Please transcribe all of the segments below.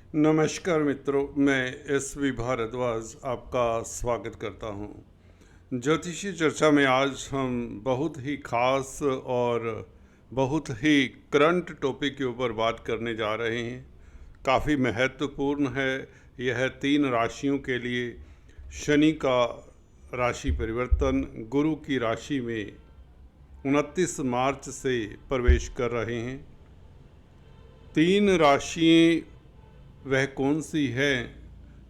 नमस्कार मित्रों, मैं एस.वी. भारद्वाज आपका स्वागत करता हूं। ज्योतिषी चर्चा में आज हम बहुत ही खास और बहुत ही करंट टॉपिक के ऊपर बात करने जा रहे हैं। काफ़ी महत्वपूर्ण है। यह 3 राशियों के लिए शनि का राशि परिवर्तन गुरु की राशि में 29 मार्च से प्रवेश कर रहे हैं। 3 राशियाँ वह कौन सी है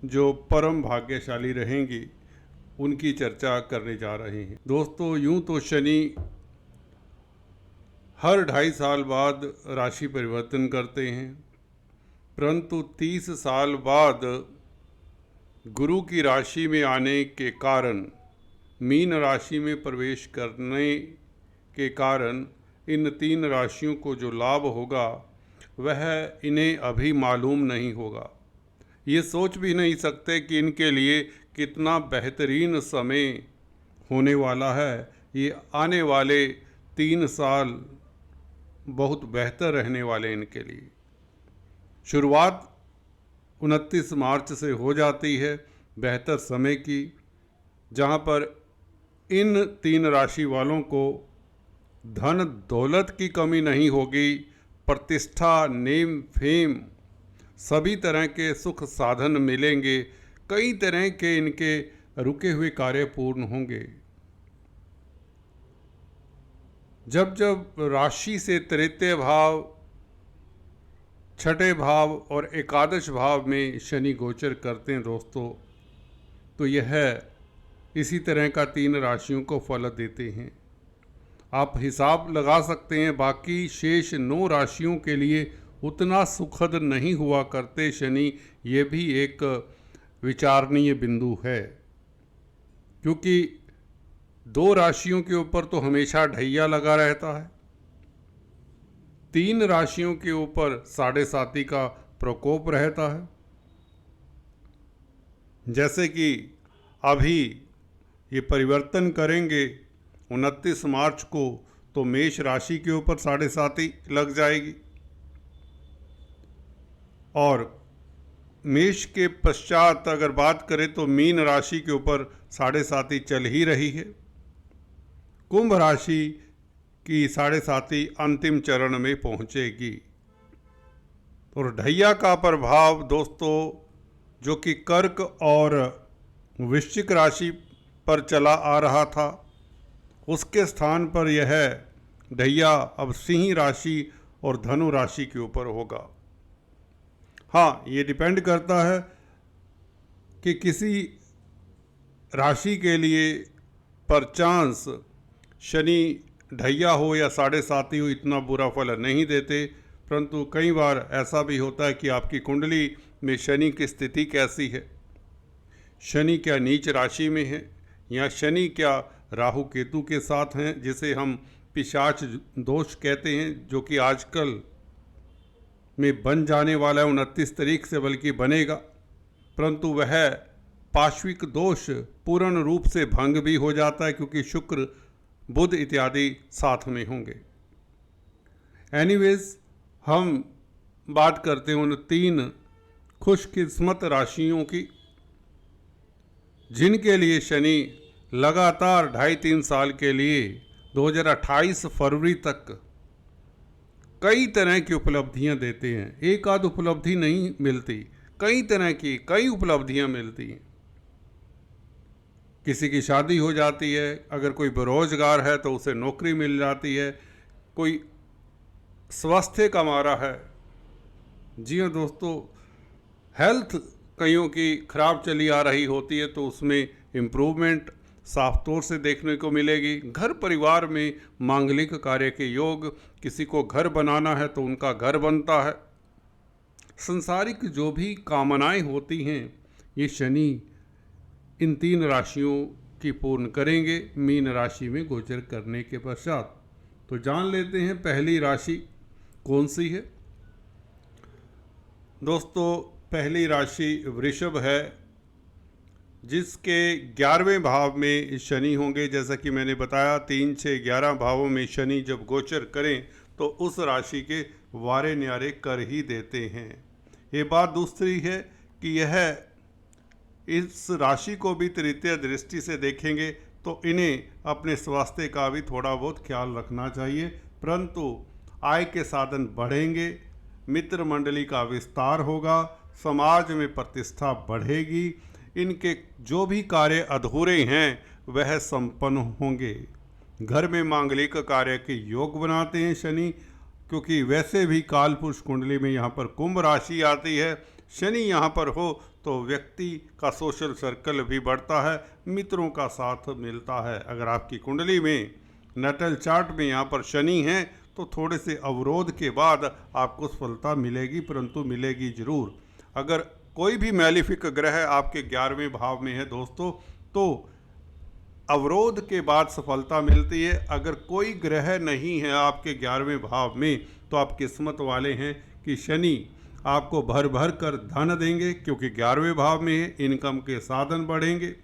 जो परम भाग्यशाली रहेंगी, उनकी चर्चा करने जा रहे हैं। दोस्तों, यूं तो शनि हर 2.5 साल बाद राशि परिवर्तन करते हैं, परंतु 30 साल बाद गुरु की राशि में आने के कारण, मीन राशि में प्रवेश करने के कारण इन 3 राशियों को जो लाभ होगा वह इन्हें अभी मालूम नहीं होगा। ये सोच भी नहीं सकते कि इनके लिए कितना बेहतरीन समय होने वाला है। ये आने वाले 3 साल बहुत बेहतर रहने वाले इनके लिए। शुरुआत 29 मार्च से हो जाती है बेहतर समय की, जहाँ पर इन 3 राशि वालों को धन दौलत की कमी नहीं होगी। प्रतिष्ठा, नेम, फेम, सभी तरह के सुख साधन मिलेंगे। कई तरह के इनके रुके हुए कार्य पूर्ण होंगे। जब जब राशि से तृतीय भाव, छठे भाव और एकादश भाव में शनि गोचर करते हैं दोस्तों, तो यह इसी तरह का 3 राशियों को फल देते हैं। आप हिसाब लगा सकते हैं, बाकी शेष 9 राशियों के लिए उतना सुखद नहीं हुआ करते शनि। ये भी एक विचारणीय बिंदु है, क्योंकि 2 राशियों के ऊपर तो हमेशा ढैया लगा रहता है। 3 राशियों के ऊपर 7.5 का प्रकोप रहता है। जैसे कि अभी ये परिवर्तन करेंगे 29 मार्च को, तो मेष राशि के ऊपर 7.5 लग जाएगी, और मेष के पश्चात अगर बात करें तो मीन राशि के ऊपर 7.5 चल ही रही है। कुंभ राशि की 7.5 अंतिम चरण में पहुंचेगी। और ढैया का प्रभाव दोस्तों, जो कि कर्क और वृश्चिक राशि पर चला आ रहा था, उसके स्थान पर यह ढैया अब सिंह राशि और धनु राशि के ऊपर होगा। हाँ, ये डिपेंड करता है कि किसी राशि के लिए परचांस शनि ढैया हो या 7.5 हो, इतना बुरा फल नहीं देते। परंतु कई बार ऐसा भी होता है कि आपकी कुंडली में शनि की स्थिति कैसी है। शनि क्या नीच राशि में है, या शनि क्या राहु केतु के साथ हैं, जिसे हम पिशाच दोष कहते हैं, जो कि आजकल में बन जाने वाला है 29 तारीख से, बल्कि बनेगा। परंतु वह पाश्विक दोष पूर्ण रूप से भंग भी हो जाता है, क्योंकि शुक्र, बुध इत्यादि साथ में होंगे। एनीवेज, हम बात करते हैं उन 3 खुशकिस्मत राशियों की, जिनके लिए शनि लगातार 2.5-3 साल के लिए 2028 फरवरी तक कई तरह की उपलब्धियां देते हैं। एक आध उपलब्धि नहीं मिलती, कई तरह की कई उपलब्धियां मिलती हैं। किसी की शादी हो जाती है, अगर कोई बेरोजगार है तो उसे नौकरी मिल जाती है, कोई स्वास्थ्य का मारा है। जी हाँ दोस्तों, हेल्थ कईयों की खराब चली आ रही होती है, तो उसमें इम्प्रूवमेंट साफ तौर से देखने को मिलेगी। घर परिवार में मांगलिक कार्य के योग, किसी को घर बनाना है तो उनका घर बनता है। संसारिक जो भी कामनाएं होती हैं, ये शनि इन 3 राशियों की पूर्ण करेंगे मीन राशि में गोचर करने के पश्चात। तो जान लेते हैं पहली राशि कौन सी है। दोस्तों, पहली राशि वृषभ है, जिसके 11वें भाव में शनि होंगे। जैसा कि मैंने बताया, 3, 6, 11 भावों में शनि जब गोचर करें तो उस राशि के वारे न्यारे कर ही देते हैं। ये बात दूसरी है कि यह इस राशि को भी तृतीय दृष्टि से देखेंगे तो इन्हें अपने स्वास्थ्य का भी थोड़ा बहुत ख्याल रखना चाहिए, परंतु आय के साधन बढ़ेंगे, मित्र मंडली का विस्तार होगा, समाज में प्रतिष्ठा बढ़ेगी, इनके जो भी कार्य अधूरे हैं वह संपन्न होंगे। घर में मांगलिक कार्य के योग बनाते हैं शनि, क्योंकि वैसे भी काल पुरुष कुंडली में यहाँ पर कुंभ राशि आती है। शनि यहाँ पर हो तो व्यक्ति का सोशल सर्कल भी बढ़ता है, मित्रों का साथ मिलता है। अगर आपकी कुंडली में नटल चार्ट में यहाँ पर शनि है तो थोड़े से अवरोध के बाद आपको सफलता मिलेगी, परंतु मिलेगी जरूर। अगर कोई भी मैलिफिक ग्रह आपके 11वें भाव में है दोस्तों, तो अवरोध के बाद सफलता मिलती है। अगर कोई ग्रह नहीं है आपके 11वें भाव में तो आप किस्मत वाले हैं कि शनि आपको भर भर कर धन देंगे, क्योंकि 11वें भाव में है। इनकम के साधन बढ़ेंगे,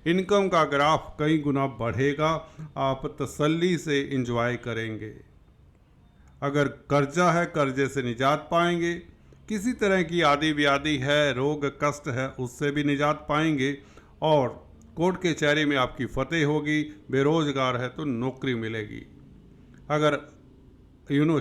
इनकम का ग्राफ कई गुना बढ़ेगा, आप तसल्ली से एंजॉय करेंगे। अगर कर्जा है कर्जे से निजात पाएंगे, किसी तरह की आदि व्याधि है, रोग कष्ट है, उससे भी निजात पाएंगे, और कोर्ट कचहरी में आपकी फतेह होगी। बेरोजगार है तो नौकरी मिलेगी। अगर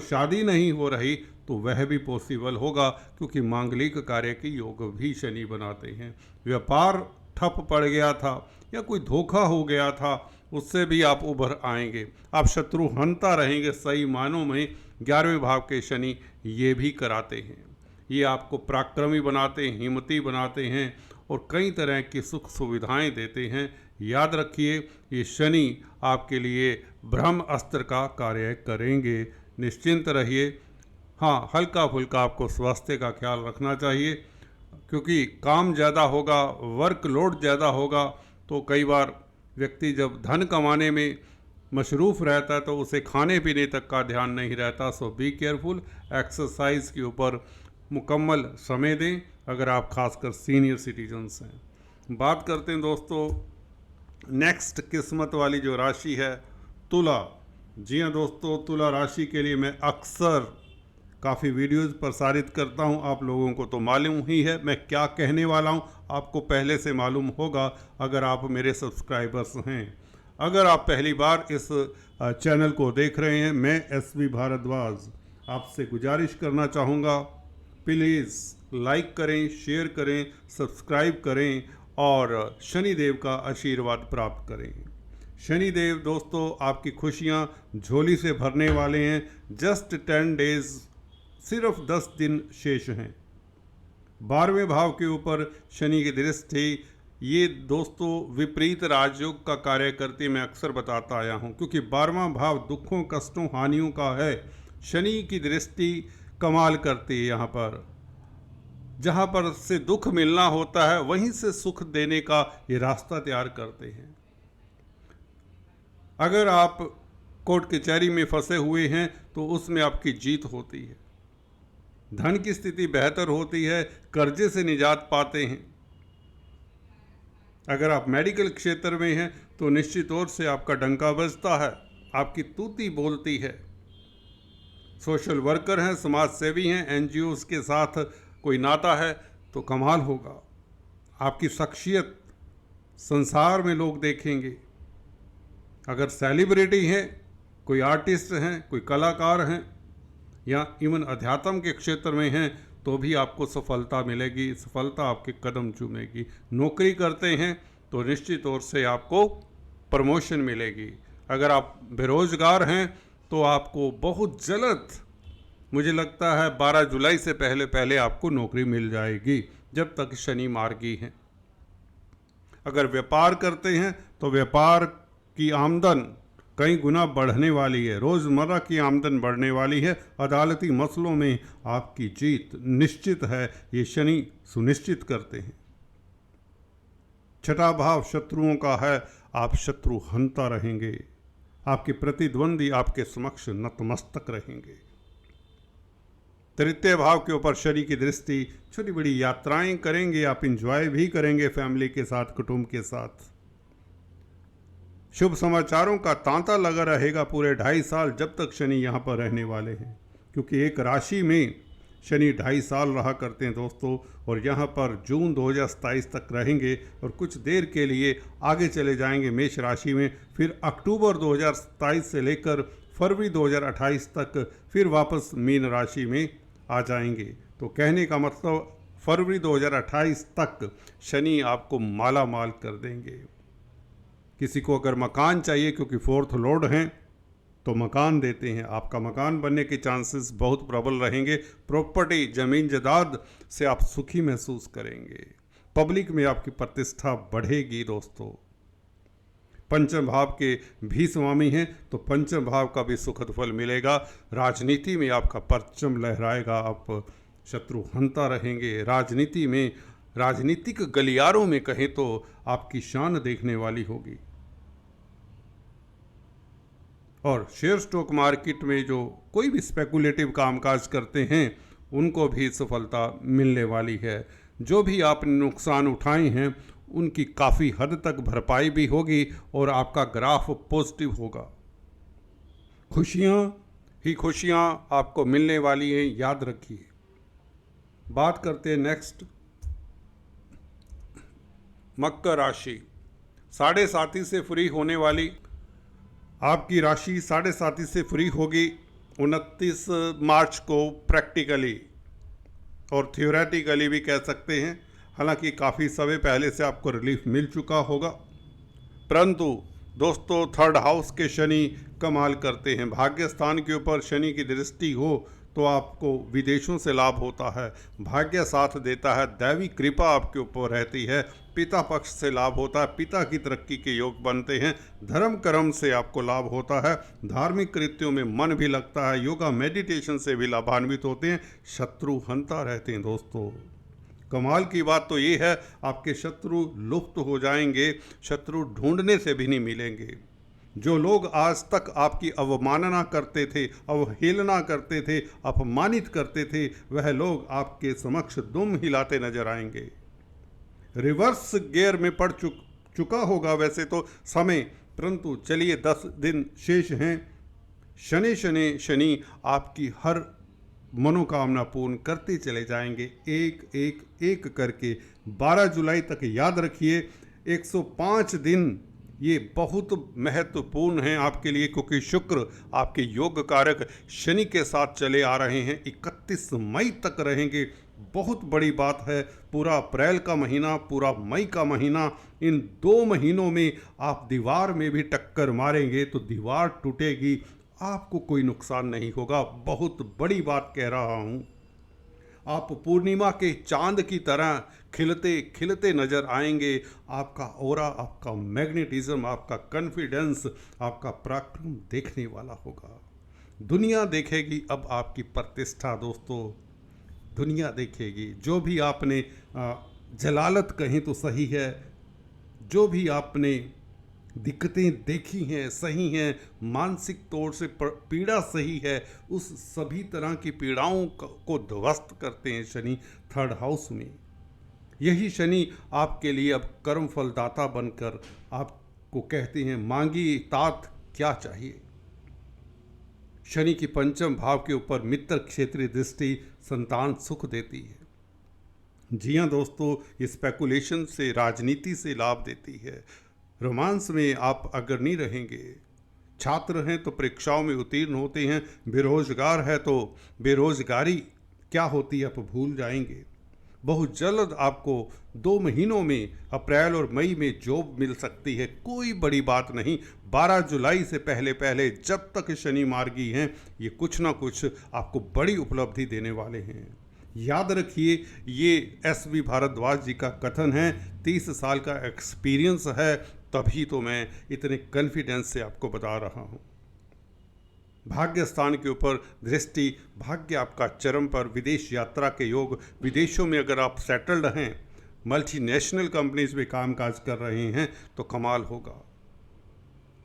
शादी नहीं हो रही तो वह भी पॉसिबल होगा, क्योंकि मांगलिक कार्य के योग भी शनि बनाते हैं। व्यापार ठप पड़ गया था या कोई धोखा हो गया था, उससे भी आप उभर आएंगे। आप शत्रु हंता रहेंगे। सही मानों में 11वें भाव के शनि ये भी कराते हैं। ये आपको पराक्रमी बनाते हैं, हिम्मती बनाते हैं और कई तरह की सुख सुविधाएं देते हैं। याद रखिए, ये शनि आपके लिए ब्रह्म अस्त्र का कार्य करेंगे। निश्चिंत रहिए। हाँ, हल्का फुल्का आपको स्वास्थ्य का ख्याल रखना चाहिए, क्योंकि काम ज़्यादा होगा, वर्कलोड ज़्यादा होगा, तो कई बार व्यक्ति जब धन कमाने में मशरूफ़ रहता है तो उसे खाने पीने तक का ध्यान नहीं रहता। सो बी केयरफुल। एक्सरसाइज के ऊपर मुकम्मल समय दें, अगर आप खासकर सीनियर सिटीजन्स हैं। बात करते हैं दोस्तों नेक्स्ट किस्मत वाली जो राशि है, तुला। जी हाँ दोस्तों, तुला राशि के लिए मैं अक्सर काफ़ी वीडियोज़ प्रसारित करता हूँ। आप लोगों को तो मालूम ही है मैं क्या कहने वाला हूँ, आपको पहले से मालूम होगा अगर आप मेरे सब्सक्राइबर्स हैं। अगर आप पहली बार इस चैनल को देख रहे हैं, मैं SV भारद्वाज आपसे गुजारिश करना चाहूँगा, प्लीज़ लाइक करें, शेयर करें, सब्सक्राइब करें और शनिदेव का आशीर्वाद प्राप्त करें। शनिदेव दोस्तों आपकी खुशियाँ झोली से भरने वाले हैं। जस्ट 10 डेज़, सिर्फ 10 दिन शेष हैं। 12वें भाव के ऊपर शनि की दृष्टि, ये दोस्तों विपरीत राजयोग का कार्य करती मैं अक्सर बताता आया हूँ, क्योंकि 12वां भाव दुखों कष्टों हानियों का है। शनि की दृष्टि कमाल करती है। यहाँ पर जहाँ पर से दुख मिलना होता है वहीं से सुख देने का ये रास्ता तैयार करते हैं। अगर आप कोर्ट कचहरी में फंसे हुए हैं तो उसमें आपकी जीत होती है, धन की स्थिति बेहतर होती है, कर्जे से निजात पाते हैं। अगर आप मेडिकल क्षेत्र में हैं तो निश्चित तौर से आपका डंका बजता है, आपकी तूती बोलती है। सोशल वर्कर हैं, समाज सेवी हैं, NGOs के साथ कोई नाता है तो कमाल होगा। आपकी शख्सियत संसार में लोग देखेंगे। अगर सेलिब्रिटी हैं, कोई आर्टिस्ट हैं, कोई कलाकार हैं, या इवन अध्यात्म के क्षेत्र में हैं तो भी आपको सफलता मिलेगी, सफलता आपके कदम चूमेगी। नौकरी करते हैं तो निश्चित तौर से आपको प्रमोशन मिलेगी। अगर आप बेरोजगार हैं तो आपको बहुत जल्द, मुझे लगता है 12 जुलाई से पहले पहले आपको नौकरी मिल जाएगी, जब तक शनि मार्गी हैं। अगर व्यापार करते हैं तो व्यापार की आमदन कई गुना बढ़ने वाली है, रोज़मर्रा की आमदन बढ़ने वाली है। अदालती मसलों में आपकी जीत निश्चित है, ये शनि सुनिश्चित करते हैं। छठा भाव शत्रुओं का है, आप शत्रु हंता रहेंगे, आपके प्रतिद्वंदी आपके समक्ष नतमस्तक रहेंगे। तृतीय भाव के ऊपर शनि की दृष्टि, छोटी बड़ी यात्राएं करेंगे, आप इंजॉय भी करेंगे फैमिली के साथ, कुटुंब के साथ। शुभ समाचारों का तांता लगा रहेगा पूरे 2.5 साल, जब तक शनि यहाँ पर रहने वाले हैं, क्योंकि एक राशि में शनि 2.5 साल रहा करते हैं दोस्तों, और यहाँ पर जून 2027 तक रहेंगे और कुछ देर के लिए आगे चले जाएंगे मेष राशि में, फिर अक्टूबर 2027 से लेकर फरवरी 2028 तक फिर वापस मीन राशि में आ जाएंगे। तो कहने का मतलब फरवरी 2028 तक शनि आपको माला माल कर देंगे। किसी को अगर मकान चाहिए, क्योंकि 4th लॉर्ड हैं, तो मकान देते हैं, आपका मकान बनने के चांसेस बहुत प्रबल रहेंगे। प्रॉपर्टी, ज़मीन जायदाद से आप सुखी महसूस करेंगे। पब्लिक में आपकी प्रतिष्ठा बढ़ेगी दोस्तों। पंचम भाव के भी स्वामी हैं, तो पंचम भाव का भी सुखद फल मिलेगा। राजनीति में आपका परचम लहराएगा, आप शत्रुहंता रहेंगे। राजनीति में, राजनीतिक गलियारों में कहें तो आपकी शान देखने वाली होगी। और शेयर स्टॉक मार्केट में जो कोई भी स्पेकुलेटिव कामकाज करते हैं उनको भी सफलता मिलने वाली है। जो भी आपने नुकसान उठाए हैं उनकी काफ़ी हद तक भरपाई भी होगी और आपका ग्राफ पॉजिटिव होगा। खुशियाँ ही खुशियाँ आपको मिलने वाली हैं, याद रखिए। बात करते हैं नेक्स्ट, मकर राशि। 7.5 से फ्री होने वाली आपकी राशि 7.5 से फ्री होगी 29 मार्च को प्रैक्टिकली और थियोरेटिकली भी कह सकते हैं। हालांकि काफ़ी समय पहले से आपको रिलीफ मिल चुका होगा, परंतु दोस्तों 3rd हाउस के शनि कमाल करते हैं। भाग्य स्थान के ऊपर शनि की दृष्टि हो तो आपको विदेशों से लाभ होता है, भाग्य साथ देता है, दैवी कृपा आपके ऊपर रहती है, पिता पक्ष से लाभ होता है, पिता की तरक्की के योग बनते हैं, धर्म कर्म से आपको लाभ होता है, धार्मिक कृत्यों में मन भी लगता है, योगा मेडिटेशन से भी लाभान्वित होते हैं, शत्रु हंता रहते हैं दोस्तों। कमाल की बात तो ये है, आपके शत्रु लुप्त हो जाएंगे, शत्रु ढूंढने से भी नहीं मिलेंगे। जो लोग आज तक आपकी अवमानना करते थे, अवहेलना करते थे, अपमानित करते थे, वह लोग आपके समक्ष दुम हिलाते नजर आएंगे। रिवर्स गियर में पड़ चुका होगा वैसे तो समय, परंतु चलिए 10 दिन शेष हैं। शनि शनि शनि आपकी हर मनोकामना पूर्ण करते चले जाएंगे, एक एक एक करके। 12 जुलाई तक याद रखिए, 105 दिन ये बहुत महत्वपूर्ण हैं आपके लिए, क्योंकि शुक्र आपके योग कारक शनि के साथ चले आ रहे हैं। 31 मई तक रहेंगे, बहुत बड़ी बात है। पूरा अप्रैल का महीना, पूरा मई का महीना, इन 2 महीनों में आप दीवार में भी टक्कर मारेंगे तो दीवार टूटेगी, आपको कोई नुकसान नहीं होगा। बहुत बड़ी बात कह रहा हूँ। आप पूर्णिमा के चांद की तरह खिलते खिलते नजर आएंगे। आपका ऑरा, आपका मैग्नेटिज्म, आपका कॉन्फिडेंस, आपका पराक्रम देखने वाला होगा। दुनिया देखेगी अब आपकी प्रतिष्ठा दोस्तों, दुनिया देखेगी। जो भी आपने जलालत कहें तो सही है, जो भी आपने दिक्कतें देखी हैं सही हैं, मानसिक तौर से पीड़ा सही है, उस सभी तरह की पीड़ाओं को ध्वस्त करते हैं शनि 3rd हाउस में। यही शनि आपके लिए अब कर्म फलदाता बनकर आपको कहते हैं, मांगी तात क्या चाहिए। शनि की पंचम भाव के ऊपर मित्र क्षेत्रीय दृष्टि संतान सुख देती है। जी हाँ दोस्तों, ये स्पेकुलेशन से, राजनीति से लाभ देती है। रोमांस में आप अगर नहीं रहेंगे, छात्र हैं तो परीक्षाओं में उत्तीर्ण होते हैं, बेरोजगार है तो बेरोजगारी क्या होती है आप भूल जाएंगे। बहुत जल्द आपको 2 महीनों में, अप्रैल और मई में जॉब मिल सकती है, कोई बड़ी बात नहीं। 12 जुलाई से पहले पहले जब तक शनि मार्गी हैं, ये कुछ ना कुछ आपको बड़ी उपलब्धि देने वाले हैं। याद रखिए, ये SV भारद्वाज जी का कथन है, 30 साल का एक्सपीरियंस है, तभी तो मैं इतने कॉन्फिडेंस से आपको बता रहा हूँ। भाग्य स्थान के ऊपर दृष्टि, भाग्य आपका चरम पर, विदेश यात्रा के योग, विदेशों में अगर आप सेटल्ड हैं, मल्टीनेशनल कंपनीज में कामकाज कर रहे हैं तो कमाल होगा।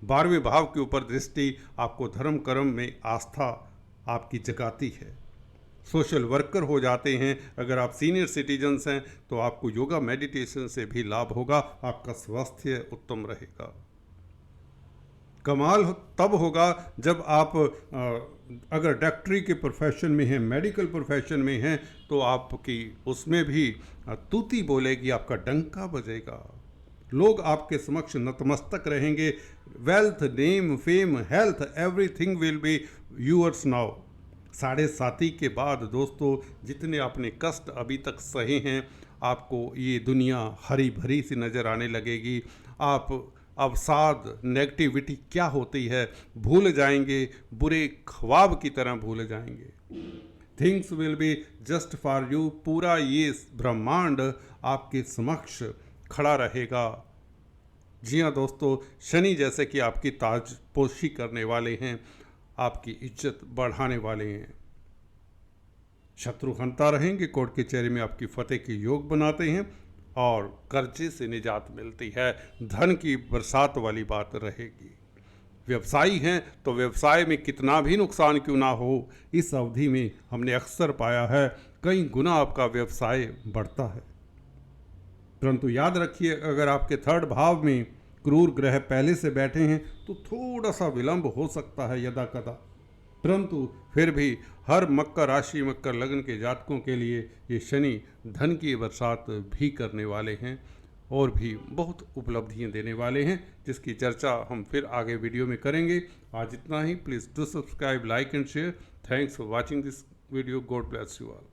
12वें भाव के ऊपर दृष्टि आपको धर्म कर्म में आस्था आपकी जगाती है। सोशल वर्कर हो जाते हैं, अगर आप सीनियर सिटीजन्स हैं तो आपको योगा मेडिटेशन से भी लाभ होगा, आपका स्वास्थ्य उत्तम रहेगा। कमाल तब होगा जब आप अगर डॉक्टरी के प्रोफेशन में हैं, मेडिकल प्रोफेशन में हैं, तो आपकी उसमें भी तूती बोलेगी, आपका डंका बजेगा, लोग आपके समक्ष नतमस्तक रहेंगे। Wealth, name, fame, health, everything will be yours now. 7.5 के बाद दोस्तों, जितने आपने कष्ट अभी तक सहे हैं, आपको ये दुनिया हरी भरी सी नज़र आने लगेगी। आप अवसाद, नेगेटिविटी क्या होती है भूल जाएंगे, बुरे ख्वाब की तरह भूल जाएंगे। Things will be just for you. पूरा ये ब्रह्मांड आपके समक्ष खड़ा रहेगा। जी हाँ दोस्तों, शनि जैसे कि आपकी ताजपोशी करने वाले हैं, आपकी इज्जत बढ़ाने वाले हैं। शत्रु हंता रहेंगे, कोर्ट कचहरी में आपकी फतेह के योग बनाते हैं और कर्जे से निजात मिलती है। धन की बरसात वाली बात रहेगी। व्यवसायी हैं तो व्यवसाय में कितना भी नुकसान क्यों ना हो, इस अवधि में हमने अक्सर पाया है कई गुना आपका व्यवसाय बढ़ता है। परंतु याद रखिए, अगर आपके 3rd भाव में क्रूर ग्रह पहले से बैठे हैं तो थोड़ा सा विलंब हो सकता है यदा कदा, परंतु फिर भी हर मकर राशि, मकर लग्न के जातकों के लिए ये शनि धन की बरसात भी करने वाले हैं और भी बहुत उपलब्धियां देने वाले हैं, जिसकी चर्चा हम फिर आगे वीडियो में करेंगे। आज इतना ही। Please do subscribe, like and share. Thanks for watching this video. God bless you all.